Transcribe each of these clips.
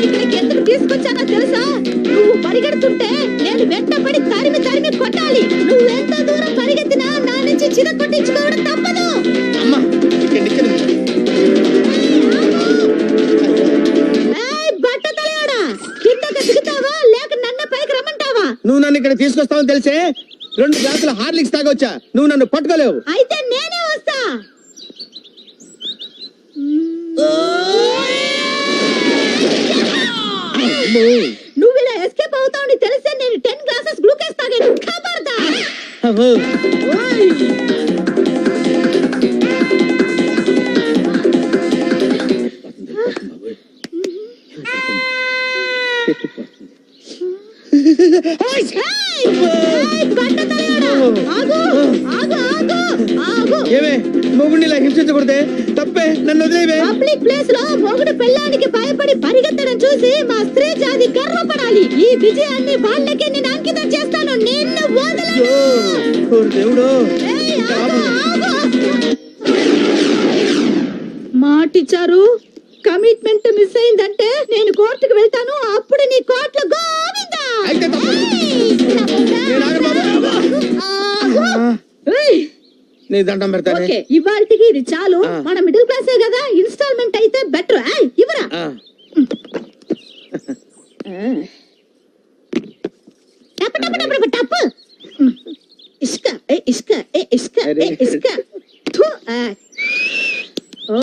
ఇక్కడికి ఎందుకు తీసుకొచ్చానో తెలుసా? నువ్వు పరిగెడుతుంటే నేను వెంటపడి తరిమి తరిమి కొట్టాలి. నువ్వు ఎంత దూరం పరిగెత్తినా నా నుంచి చిర కొట్టించుకోవడం తప్పదు. అమ్మా బట్ట తలయాడా, కిందకి దిగుతావా లేక నన్ను పైకి రమ్మంటావా? నువ్వు నన్ను ఇక్కడ తీసుకొస్తావని తెలిసే 2 గ్లాసుల హార్లిక్స్ తాగొచ్చా. నువ్వు నన్ను పట్టుకోలేవు. అయితే నేనే వస్తా. నువ్వు ఇలా ఎస్కేప్ అవుతావని తెలిసే నేను 10 గ్లాసెస్ గ్లూకోజ్ తాగాను. ఖబర్దార్. ఏమే మొగుడిని ఇలా హింసించకూడదే, తప్పే, నన్ను వదిలేవే. పబ్లిక్ ప్లేస్ లో మొగుడు పెళ్ళానికి భయపడి పరిగెత్తడం చూసి మా స్త్రీ జాతి గర్వపడాలి. ఈ విజయాన్ని వాళ్ళకి నేను అంకితం చేస్తాను. నిన్ను వదలను. దేవుడు మాటిచ్చారు. కమిట్మెంట్ మిస్ అయిందంటే నేను కోర్టుకు వెళ్తాను. అప్పుడు నీ కోర్టులో గోవిందా. నీ దండం పెడతానే. ఓకే, ఇవాల్టికి ఇది చాలు. మన మిడిల్ క్లాసే కదా, ఇన్స్టాల్మెంట్ అయితే బెటర్. ఇవరా టప్ టప్ టప్ టప్. ఇసుక ఇసుక ఇసుక ఇసుక.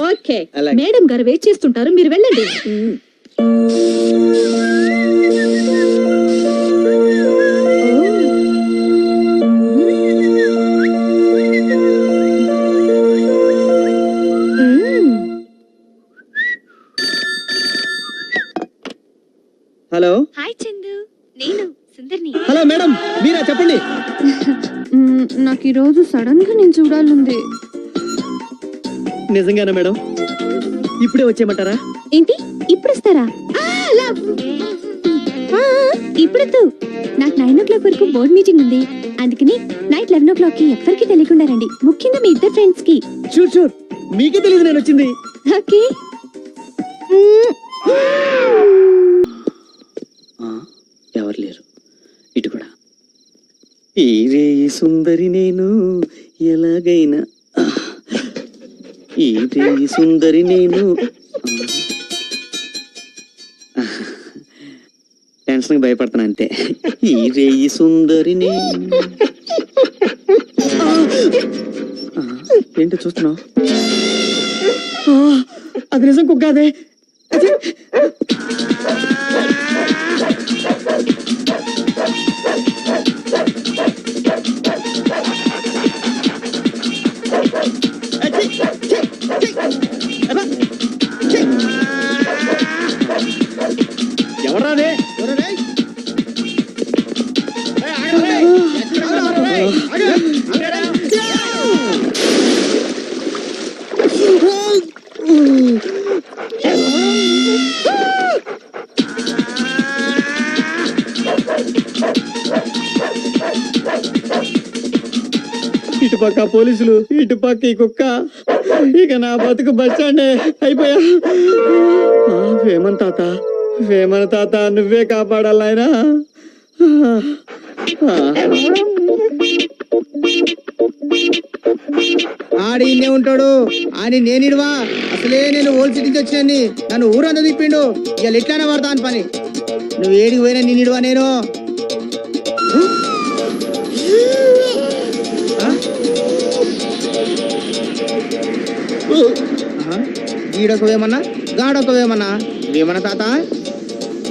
ఓకే, మేడం గారు వెయిట్ చేస్తుంటారు, మీరు వెళ్ళండి. హలో. హాయ్ చందు, నేను సుందర్ని. హలో మేడం, మీరా? చెప్పండి. నాకు ఈ రోజు సడన్ గా నేను చూడాలంది. నిజంగానా మేడం? ఇప్పుడే వచ్చేయమంటారా? ఏంటి ఇప్పుడు వస్తారా? ఇప్పుడు నాకు 9 o'clock వరకు బోర్డ్ మీటింగ్ ఉంది. అందుకని నైట్ 11 o'clock కి ఎవ్వరికి తెలియకుండా రండి. ముఖ్యంగా మీ ఇద్దరు ఫ్రెండ్స్ కి. షూర్ షూర్, మీకే తెలియదు నేను వచ్చింది. ఓకే. ఎవరు లేరు ఇటు కూడా. ఈ రే సుందరి నేను ఎలాగైనా, ఈ రే సుందరి నేను. టెన్షన్ భయపడతాను అంతే. ఈ రే సుందరి నేను. ఏంటో చూస్తున్నావు? అది నిజం కుక్కాదే. ఎవరాదే? ఇటుపక్క పోలీసులు, ఇటుపక్క ఈ కుక్క. ఇక నా బతుకు బస్ స్టాండే అయిపోయా. వేమన్ తాత, వేమన తాత, నువ్వే కాపాడాలి ఆయన. ఆడి ఇన్నే ఉంటాడు అని నేనిడువా. అసలే నేను ఓల్డ్ సిటీ నుంచి వచ్చినాన్ని. నన్ను ఊరంతా తిప్పిండు. ఇవాళ ఎట్లానే పడతా అని పని. నువ్వు ఏడికి పోయినా నేనిడువా నేను. గీడొకవేమన్నా, గాడొకవేమన్నా. వేమన తాత,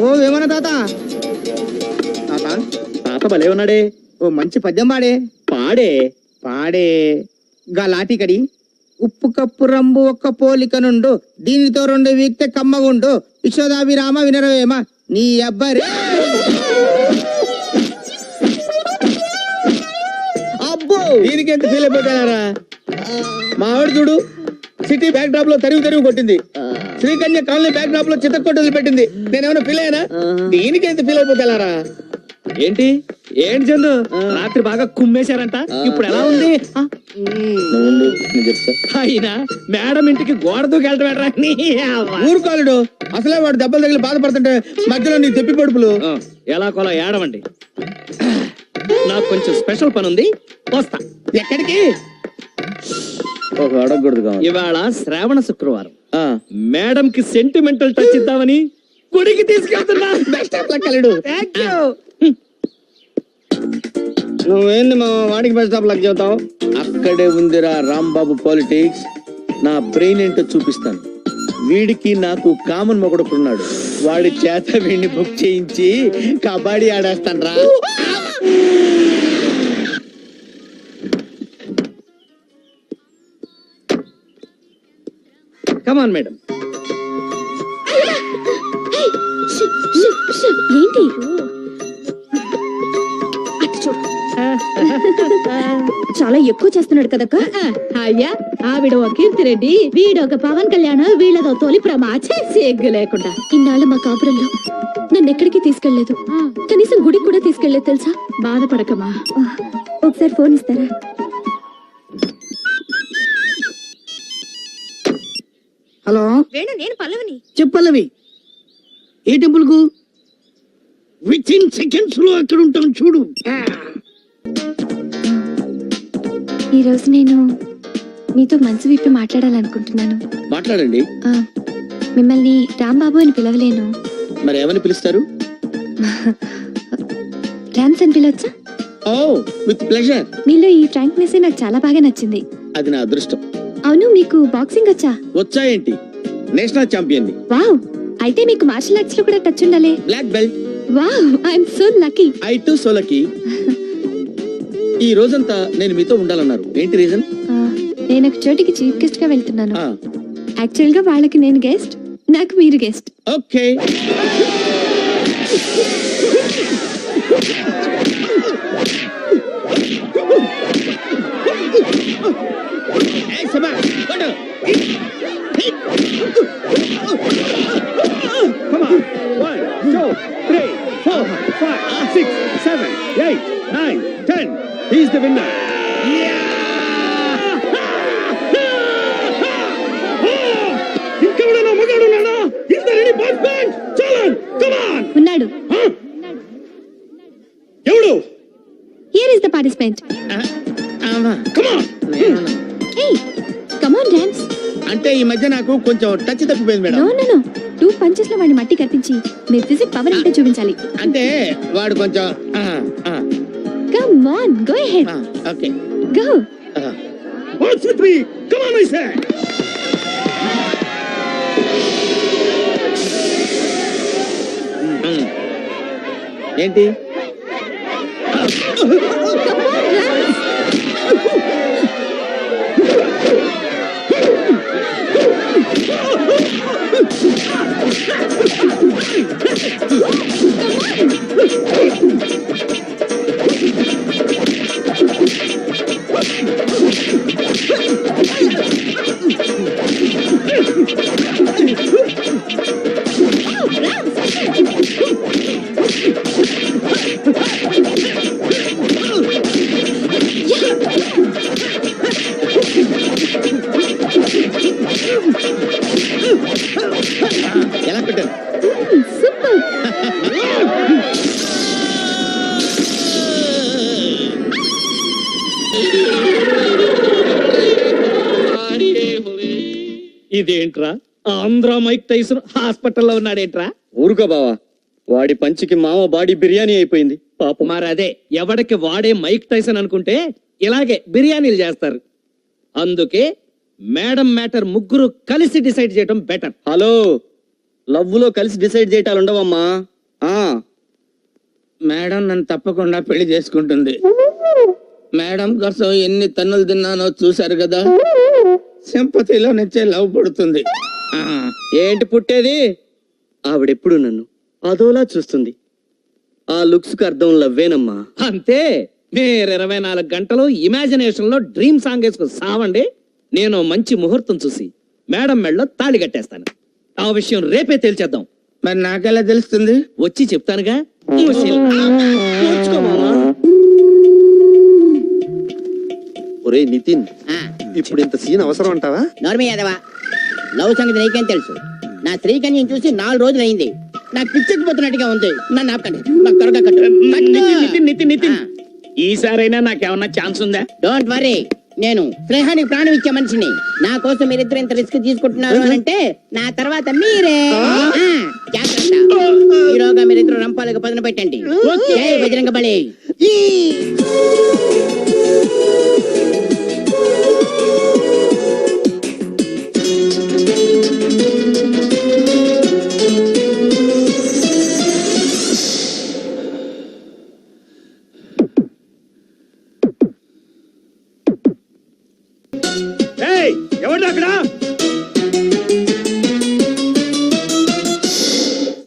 ఓ వేమన తాత. తాత తాత భలే ఉన్నాడే. ఓ మంచి పద్యం పాడే. పాడే పాడే. గా లాటికడి. ఉప్పు కప్పు రంబు ఒక్క పోలిక నుండు, దీనితో 2 వీక్తే కమ్మగుండు. యశోదాభిరామ వినరవేమ నీ అబ్బరే. అబ్బో, దీనికి ఎంత ఫీల్ అయిపోతారా? మా ఆవిడ చూడు, సిటీ బ్యాక్ డ్రాప్ లో తరివి కొట్టింది. శ్రీకన్య కాలనీ బ్యాక్ డ్రాప్ లో చిత్త కొట్టలు పెట్టింది. నేనేమైనా ఫీల్ అయ్యానా? దీనికి ఎంత ఫీల్ అయిపోతారా? ఏంటి ఏంటి చందు రాత్రి బాగా కుమ్మేశారంట ఇప్పుడు ఎలా ఉంది నేను చెప్తా అయినా మేడం ఇంటికి గోడ దూకెళ్ళటం ఊరుకోలేడు అసలే వాడు దెబ్బలు తగిలి బాధపడుతుంటే మధ్యలో నీ తెప్పి పడుపులు ఎలా కొలా ఏడవండి నాకు కొంచెం స్పెషల్ పని ఉంది వస్తా ఎక్కడికి ఒక అడగకూడదు కావాలి ఇవాళ శ్రావణ శుక్రవారం మేడం కి సెంటిమెంటల్ టచ్ ఇద్దామని గుడికి తీసుకెళ్తున్నా బెస్ట్ ఆఫ్ లక్ అల్లుడు థ్యాంక్ యూ నువ్వేంది మా వాడికి బెస్ట్ ఆఫ్ లక్ చెబుతావు అక్కడే ఉందిరా రాంబాబు పాలిటిక్స్ నా బ్రెయిన్ ఏంటో చూపిస్తాను వీడికి నాకు కామన్ మొగడుకున్నాడు వాడి చేత వీడిని బుక్ చేయించి కబడ్డీ ఆడేస్తాను రా కమాన్ మేడం ఏంటి చాలా ఎక్కువ చేస్తున్నాడు కదక్క. అయ్యా ఆవిడ ఒక కీర్తిరెడ్డి వీడొక పవన్ కళ్యాణ్ వీళ్ళదో తొలి ప్రమాచే సిగ్గు లేకుండా ఇన్నాళ్ళ మా కాపురంలో నన్ను ఎక్కడికి తీసుకెళ్లేదు, కనీసం గుడికి కూడా తీసుకెళ్లేదు తెలుసా. బాధపడకమా ఒకసారి ఫోన్ ఇస్తారా? హలో వేణు, నేను పల్లవిని. చెప్పల్లవి ఏ టెంపుల్ కు విత్ ఇన్ సెకండ్స్ లో ఎక్కడ ఉంటాం చూడు ఈ రోజు నేను మీతో మనసు విప్పి మాట్లాడాలనుకుంటున్నాను. మాట్లాడండి. ఆ, మిమ్మల్ని రాంబాబు అని పిలవలేను. మరి ఏమని పిలుస్తారు? రామ్స్ అని పిలవచ్చా? ఓ విత్ ప్లెజర్. మీలో ఈ ఫ్రాంక్నెస్ నాకు చాలా బాగా నచ్చింది. అది నా అదృష్టం. అవును, మీకు బాక్సింగ్ వచ్చా? వచ్చా ఏంటి, నేషనల్ ఛాంపియన్ ని. వావ్, అయితే మీకు మార్షల్ ఆర్ట్స్ లో కూడా టచ్ ఉండాలి. Black belt. Wow, I'm so lucky. I too సోలకి. ఈ రోజంతా నేను మీతో ఉండాలన్నారు, ఏంటి రీజన్? నేను ఒక చోటికి చీఫ్ గెస్ట్ గా వెళ్తున్నాను. యాక్చువల్ గా వాళ్ళకి నేను గెస్ట్, నాకు మీరు guest. Okay. Come on. 1, 2, 3, 4, 5, 6, 7, 8, 9, 10. He's the winner. ఇంకెవడన్నా మగాడున్నాడా? Is there any boyfriend? Challenge. Come on. ఉన్నాడు. ఎవడు? Here is the participant. Come on. ఏయ్, కమ్ ఆన్ డాన్స్. అంటే ఈ మధ్య నాకు కొంచెం టచ్ తప్పిపోయింది madam. No no no, 2 punches లో వాడిని మట్టి కట్టించి మీ ఫిజిక్ పవర్ అంటే చూపించాలి. అంటే వాడు కొంచెం come on, go ahead. Okay. Go. What's with me? Come on, I say. ఏంటి? ఎలా పెట్టారు? సూపర్. ఇదేంట్రా, ఆంధ్ర మైక్ టైసన్ హాస్పిటల్లో ఉన్నాడేంట్రా? ఊరుకో బావా, వాడి పంచికి మామ బాడీ బిర్యానీ అయిపోయింది పాపం. మరి అదే, ఎవడికి వాడే మైక్ టైసన్ అనుకుంటే ఇలాగే బిర్యానీలు చేస్తారు. అందుకే మేడం మ్యాటర్ ముగ్గురు కలిసి డిసైడ్ చేయడం బెటర్. హలో, లవ్ లో కలిసి డిసైడ్ చేయటాలు ఉండవమ్మా. మేడం నన్ను తప్పకుండా పెళ్లి చేసుకుంటుంది. మేడం కోసం ఎన్ని తన్నులు తిన్నానో చూశారు కదా. సింపతిలో నుంచే లవ్ పుడుతుంది. ఏంటి పుట్టేది? ఆవిడెప్పుడు నన్ను అదోలా చూస్తుంది. ఆ లుక్స్ కు అర్థం లవ్వేనమ్మా. అంతే, మీరు 24 గంటలు ఇమాజినేషన్ లో డ్రీమ్ సాంగ్ వేసుకుని సావండి. నేను మంచి ముహూర్తం చూసి మేడం మెడలో తాళి కట్టేస్తాను. ఆ విషయం రేపే తేల్చేద్దాం. మరి నాకెలా తెలుస్తుంది? వచ్చి చెప్తానుగా. ఒరే నితిన్, ఇప్పుడు ఇంత సీన్ అవసరం అంటావా? నోర్మి యాదవా, లవ్ సంగతి నీకేం తెలుసు? నా స్త్రీకన్యం చూసి 4 రోజులు అయింది. నాకు పిచ్చెక్కిపోతున్నట్టుగా ఉంది. నన్ను ఆపకండి, నాకు త్వరగా కట్టు. నితిన్ ఈసారైనా నాకేమన్నా ఛాన్స్ ఉందా? డోంట్ వరీ, నేను స్నేహానికి ప్రాణం ఇచ్చే మనిషిని. నా కోసం మీరిద్దరు ఇంత రిస్క్ తీసుకుంటున్నారు అని అంటే నా తర్వాత మీరే. జాగ్రత్త, ఈరోగా మీరిద్దరు రంపాలకు పదును పెట్టండి. జై బజరంగ బలి. ఎవరు అక్కడ?